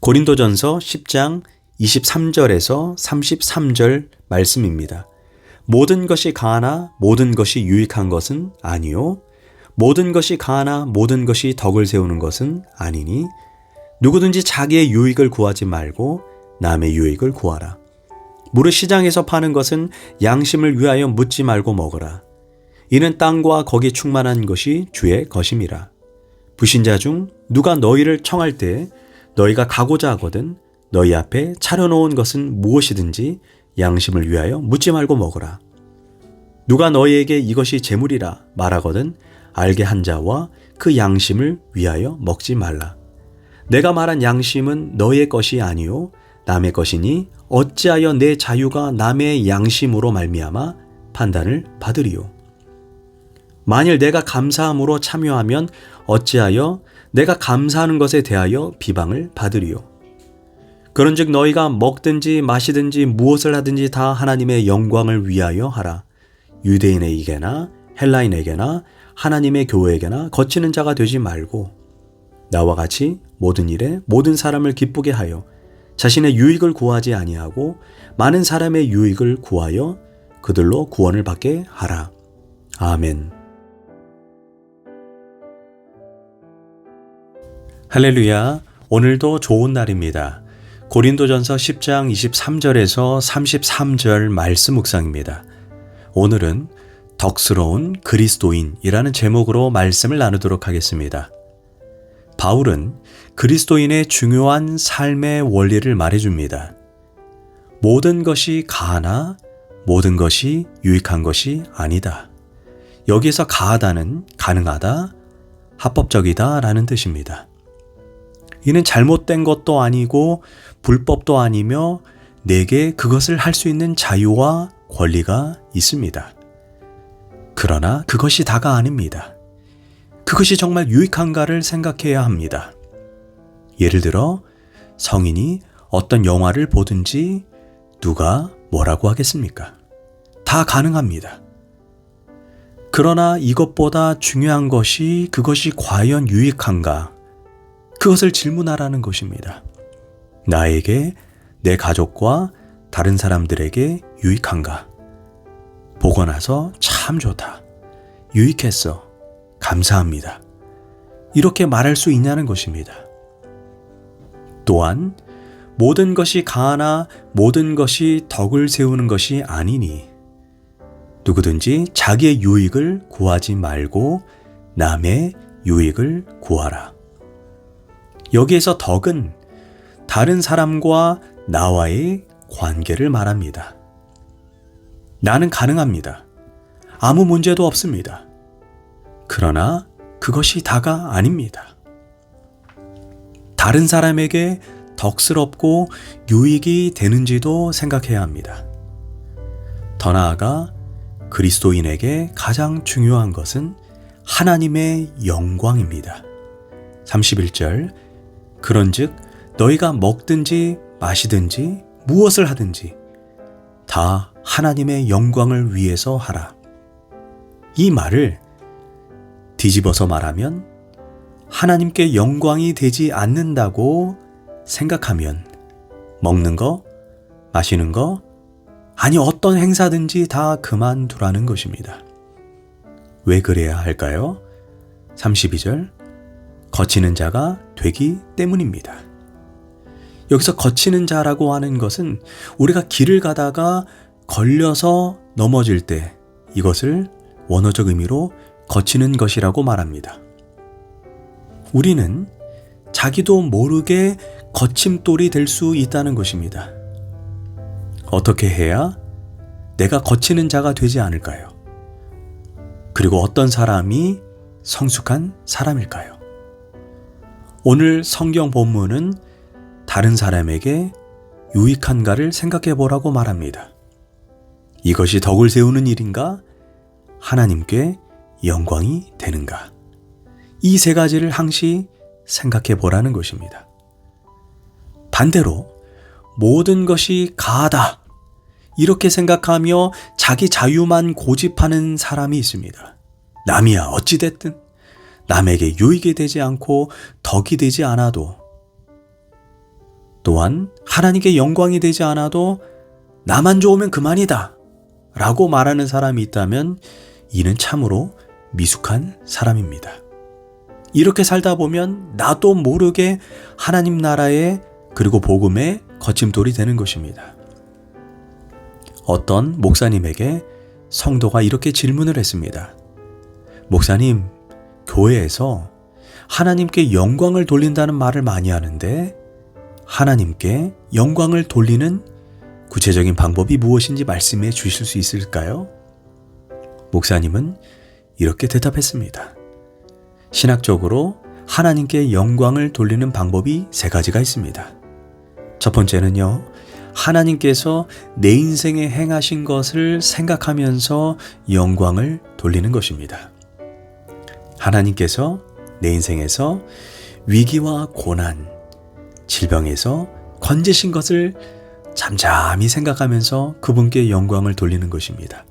고린도전서 10장 23절에서 33절 말씀입니다. 모든 것이 가하나 모든 것이 유익한 것은 아니요 모든 것이 가하나 모든 것이 덕을 세우는 것은 아니니 누구든지 자기의 유익을 구하지 말고 남의 유익을 구하라. 무릇 시장에서 파는 것은 양심을 위하여 묻지 말고 먹으라. 이는 땅과 거기 충만한 것이 주의 것임이라. 불신자 중 누가 너희를 청할 때 너희가 가고자 하거든 너희 앞에 차려놓은 것은 무엇이든지 양심을 위하여 묻지 말고 먹으라. 누가 너희에게 이것이 재물이라 말하거든 알게 한 자와 그 양심을 위하여 먹지 말라. 내가 말한 양심은 너희의 것이 아니요 남의 것이니 어찌하여 내 자유가 남의 양심으로 말미암아 판단을 받으리요. 만일 내가 감사함으로 참여하면 어찌하여 내가 감사하는 것에 대하여 비방을 받으리요. 그런즉 너희가 먹든지 마시든지 무엇을 하든지 다 하나님의 영광을 위하여 하라. 유대인에게나 헬라인에게나 하나님의 교회에게나 거치는 자가 되지 말고 나와 같이 모든 일에 모든 사람을 기쁘게 하여 자신의 유익을 구하지 아니하고 많은 사람의 유익을 구하여 그들로 구원을 받게 하라. 아멘. 할렐루야. 오늘도 좋은 날입니다. 고린도전서 10장 23절에서 33절 말씀 묵상입니다. 오늘은 덕스러운 그리스도인이라는 제목으로 말씀을 나누도록 하겠습니다. 바울은 그리스도인의 중요한 삶의 원리를 말해줍니다. 모든 것이 가하나 모든 것이 유익한 것이 아니다. 여기에서 가하다는 가능하다, 합법적이다 라는 뜻입니다. 이는 잘못된 것도 아니고 불법도 아니며 내게 그것을 할 수 있는 자유와 권리가 있습니다. 그러나 그것이 다가 아닙니다. 그것이 정말 유익한가를 생각해야 합니다. 예를 들어 성인이 어떤 영화를 보든지 누가 뭐라고 하겠습니까? 다 가능합니다. 그러나 이것보다 중요한 것이 그것이 과연 유익한가? 그것을 질문하라는 것입니다. 나에게, 내 가족과 다른 사람들에게 유익한가? 보고 나서 참 좋다. 유익했어. 감사합니다. 이렇게 말할 수 있냐는 것입니다. 또한 모든 것이 가하나 모든 것이 덕을 세우는 것이 아니니 누구든지 자기의 유익을 구하지 말고 남의 유익을 구하라. 여기에서 덕은 다른 사람과 나와의 관계를 말합니다. 나는 가능합니다. 아무 문제도 없습니다. 그러나 그것이 다가 아닙니다. 다른 사람에게 덕스럽고 유익이 되는지도 생각해야 합니다. 더 나아가 그리스도인에게 가장 중요한 것은 하나님의 영광입니다. 31절 그런즉 너희가 먹든지 마시든지 무엇을 하든지 다 하나님의 영광을 위해서 하라. 이 말을 뒤집어서 말하면 하나님께 영광이 되지 않는다고 생각하면 먹는 거, 마시는 거, 아니 어떤 행사든지 다 그만두라는 것입니다. 왜 그래야 할까요? 32절 거치는 자가 되기 때문입니다. 여기서 거치는 자라고 하는 것은 우리가 길을 가다가 걸려서 넘어질 때 이것을 원어적 의미로 거치는 것이라고 말합니다. 우리는 자기도 모르게 거침돌이 될 수 있다는 것입니다. 어떻게 해야 내가 거치는 자가 되지 않을까요? 그리고 어떤 사람이 성숙한 사람일까요? 오늘 성경 본문은 다른 사람에게 유익한가를 생각해 보라고 말합니다. 이것이 덕을 세우는 일인가? 하나님께 영광이 되는가? 이 세 가지를 항시 생각해 보라는 것입니다. 반대로 모든 것이 가하다 이렇게 생각하며 자기 자유만 고집하는 사람이 있습니다. 남이야 어찌됐든 남에게 유익이 되지 않고 덕이 되지 않아도 또한 하나님께 영광이 되지 않아도 나만 좋으면 그만이다 라고 말하는 사람이 있다면 이는 참으로 미숙한 사람입니다. 이렇게 살다 보면 나도 모르게 하나님 나라의 그리고 복음의 거침돌이 되는 것입니다. 어떤 목사님에게 성도가 이렇게 질문을 했습니다. 목사님, 교회에서 하나님께 영광을 돌린다는 말을 많이 하는데 하나님께 영광을 돌리는 구체적인 방법이 무엇인지 말씀해 주실 수 있을까요? 목사님은 이렇게 대답했습니다. 신학적으로 하나님께 영광을 돌리는 방법이 3가지가 있습니다. 첫 번째는요, 하나님께서 내 인생에 행하신 것을 생각하면서 영광을 돌리는 것입니다. 하나님께서 내 인생에서 위기와 고난, 질병에서 건지신 것을 잠잠히 생각하면서 그분께 영광을 돌리는 것입니다.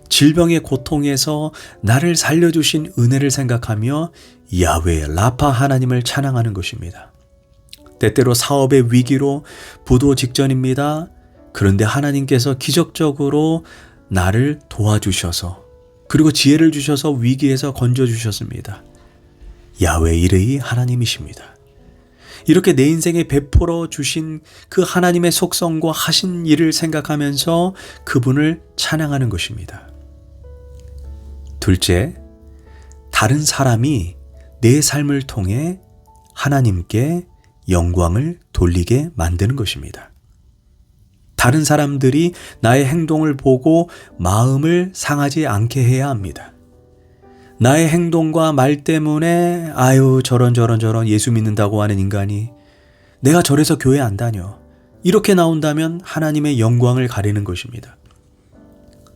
질병의 고통에서 나를 살려주신 은혜를 생각하며 야훼 라파 하나님을 찬양하는 것입니다. 때때로 사업의 위기로 부도 직전입니다. 그런데 하나님께서 기적적으로 나를 도와주셔서 그리고 지혜를 주셔서 위기에서 건져주셨습니다. 야훼 이르이 하나님이십니다. 이렇게 내 인생에 베풀어 주신 그 하나님의 속성과 하신 일을 생각하면서 그분을 찬양하는 것입니다. 둘째, 다른 사람이 내 삶을 통해 하나님께 영광을 돌리게 만드는 것입니다. 다른 사람들이 나의 행동을 보고 마음을 상하지 않게 해야 합니다. 나의 행동과 말 때문에 아유 저런 예수 믿는다고 하는 인간이 내가 저래서 교회 안 다녀 이렇게 나온다면 하나님의 영광을 가리는 것입니다.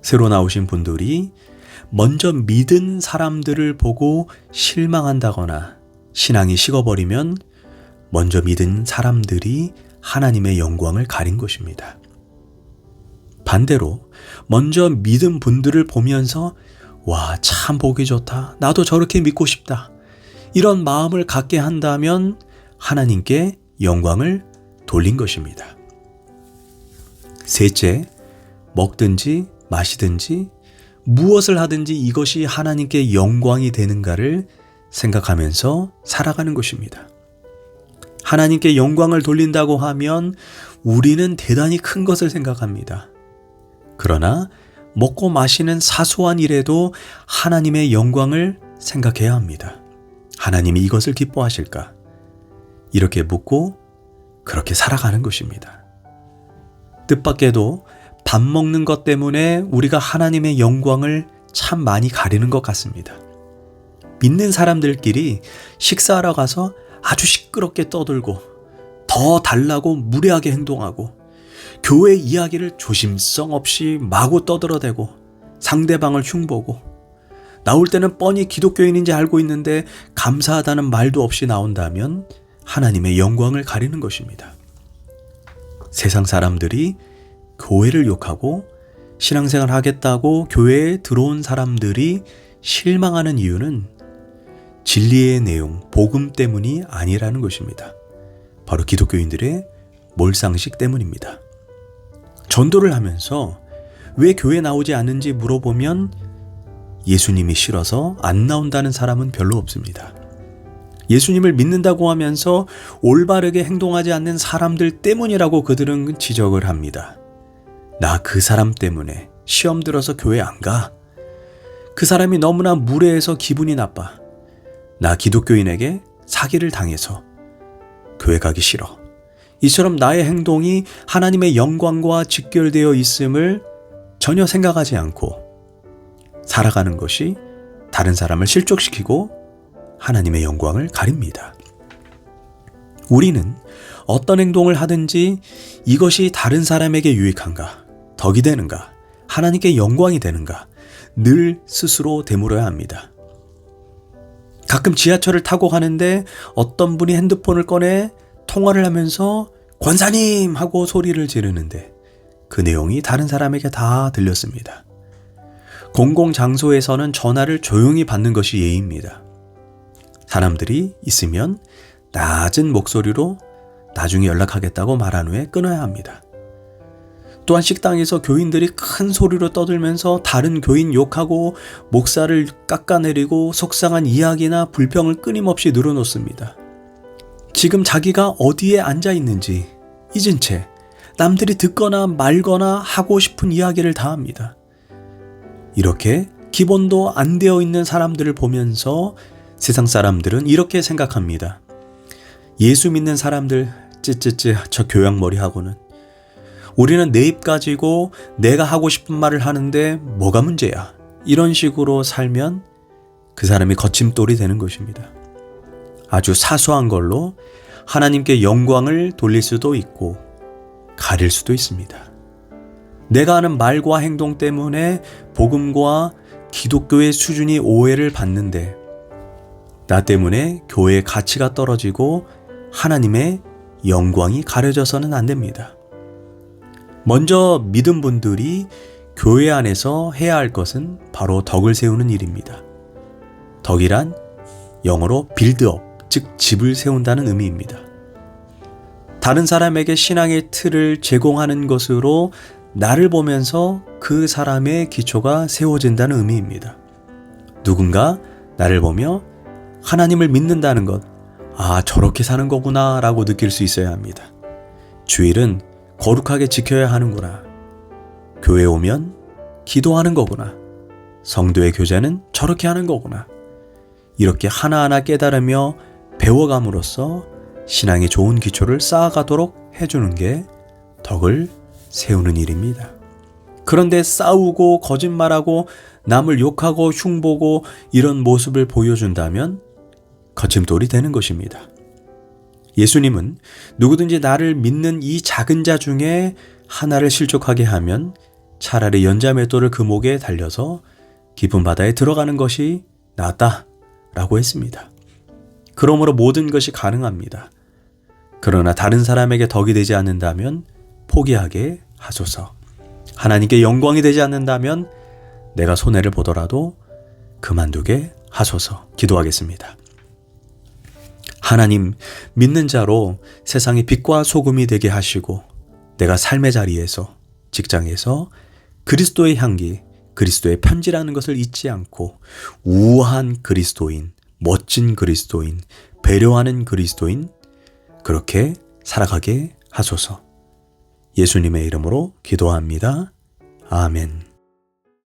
새로 나오신 분들이 먼저 믿은 사람들을 보고 실망한다거나 신앙이 식어버리면 먼저 믿은 사람들이 하나님의 영광을 가린 것입니다. 반대로 먼저 믿은 분들을 보면서 와, 참 보기 좋다. 나도 저렇게 믿고 싶다. 이런 마음을 갖게 한다면 하나님께 영광을 돌린 것입니다. 셋째, 먹든지 마시든지 무엇을 하든지 이것이 하나님께 영광이 되는가를 생각하면서 살아가는 것입니다. 하나님께 영광을 돌린다고 하면 우리는 대단히 큰 것을 생각합니다. 그러나 먹고 마시는 사소한 일에도 하나님의 영광을 생각해야 합니다. 하나님이 이것을 기뻐하실까? 이렇게 묻고 그렇게 살아가는 것입니다. 뜻밖에도 밥 먹는 것 때문에 우리가 하나님의 영광을 참 많이 가리는 것 같습니다. 믿는 사람들끼리 식사하러 가서 아주 시끄럽게 떠들고 더 달라고 무례하게 행동하고 교회 이야기를 조심성 없이 마구 떠들어대고 상대방을 흉보고 나올 때는 뻔히 기독교인인지 알고 있는데 감사하다는 말도 없이 나온다면 하나님의 영광을 가리는 것입니다. 세상 사람들이 교회를 욕하고 신앙생활 하겠다고 교회에 들어온 사람들이 실망하는 이유는 진리의 내용, 복음 때문이 아니라는 것입니다. 바로 기독교인들의 몰상식 때문입니다. 전도를 하면서 왜 교회 나오지 않는지 물어보면 예수님이 싫어서 안 나온다는 사람은 별로 없습니다. 예수님을 믿는다고 하면서 올바르게 행동하지 않는 사람들 때문이라고 그들은 지적을 합니다. 나 그 사람 때문에 시험 들어서 교회 안 가. 그 사람이 너무나 무례해서 기분이 나빠. 나 기독교인에게 사기를 당해서 교회 가기 싫어. 이처럼 나의 행동이 하나님의 영광과 직결되어 있음을 전혀 생각하지 않고 살아가는 것이 다른 사람을 실족시키고 하나님의 영광을 가립니다. 우리는 어떤 행동을 하든지 이것이 다른 사람에게 유익한가, 덕이 되는가, 하나님께 영광이 되는가 늘 스스로 되물어야 합니다. 가끔 지하철을 타고 가는데 어떤 분이 핸드폰을 꺼내 통화를 하면서 권사님 하고 소리를 지르는데 그 내용이 다른 사람에게 다 들렸습니다. 공공장소에서는 전화를 조용히 받는 것이 예의입니다. 사람들이 있으면 낮은 목소리로 나중에 연락하겠다고 말한 후에 끊어야 합니다. 또한 식당에서 교인들이 큰 소리로 떠들면서 다른 교인 욕하고 목사를 깎아내리고 속상한 이야기나 불평을 끊임없이 늘어놓습니다. 지금 자기가 어디에 앉아 있는지 잊은 채 남들이 듣거나 말거나 하고 싶은 이야기를 다 합니다. 이렇게 기본도 안 되어 있는 사람들을 보면서 세상 사람들은 이렇게 생각합니다. 예수 믿는 사람들 찌찌찌 저 교양머리하고는 우리는 내 입 가지고 내가 하고 싶은 말을 하는데 뭐가 문제야. 이런 식으로 살면 그 사람이 거침돌이 되는 것입니다. 아주 사소한 걸로 하나님께 영광을 돌릴 수도 있고 가릴 수도 있습니다. 내가 하는 말과 행동 때문에 복음과 기독교의 수준이 오해를 받는데 나 때문에 교회의 가치가 떨어지고 하나님의 영광이 가려져서는 안 됩니다. 먼저 믿은 분들이 교회 안에서 해야 할 것은 바로 덕을 세우는 일입니다. 덕이란 영어로 빌드업, 즉 집을 세운다는 의미입니다. 다른 사람에게 신앙의 틀을 제공하는 것으로 나를 보면서 그 사람의 기초가 세워진다는 의미입니다. 누군가 나를 보며 하나님을 믿는다는 것, 아, 저렇게 사는 거구나 라고 느낄 수 있어야 합니다. 주일은 거룩하게 지켜야 하는구나. 교회 오면 기도하는 거구나. 성도의 교제는 저렇게 하는 거구나. 이렇게 하나하나 깨달으며 배워감으로써 신앙의 좋은 기초를 쌓아가도록 해주는 게 덕을 세우는 일입니다. 그런데 싸우고 거짓말하고 남을 욕하고 흉보고 이런 모습을 보여준다면 거침돌이 되는 것입니다. 예수님은 누구든지 나를 믿는 이 작은 자 중에 하나를 실족하게 하면 차라리 연자맷돌을 그 목에 달려서 깊은 바다에 들어가는 것이 낫다 라고 했습니다. 그러므로 모든 것이 가능합니다. 그러나 다른 사람에게 덕이 되지 않는다면 포기하게 하소서. 하나님께 영광이 되지 않는다면 내가 손해를 보더라도 그만두게 하소서. 기도하겠습니다. 하나님, 믿는 자로 세상의 빛과 소금이 되게 하시고 내가 삶의 자리에서, 직장에서 그리스도의 향기, 그리스도의 편지라는 것을 잊지 않고 우아한 그리스도인, 멋진 그리스도인, 배려하는 그리스도인, 그렇게 살아가게 하소서. 예수님의 이름으로 기도합니다. 아멘.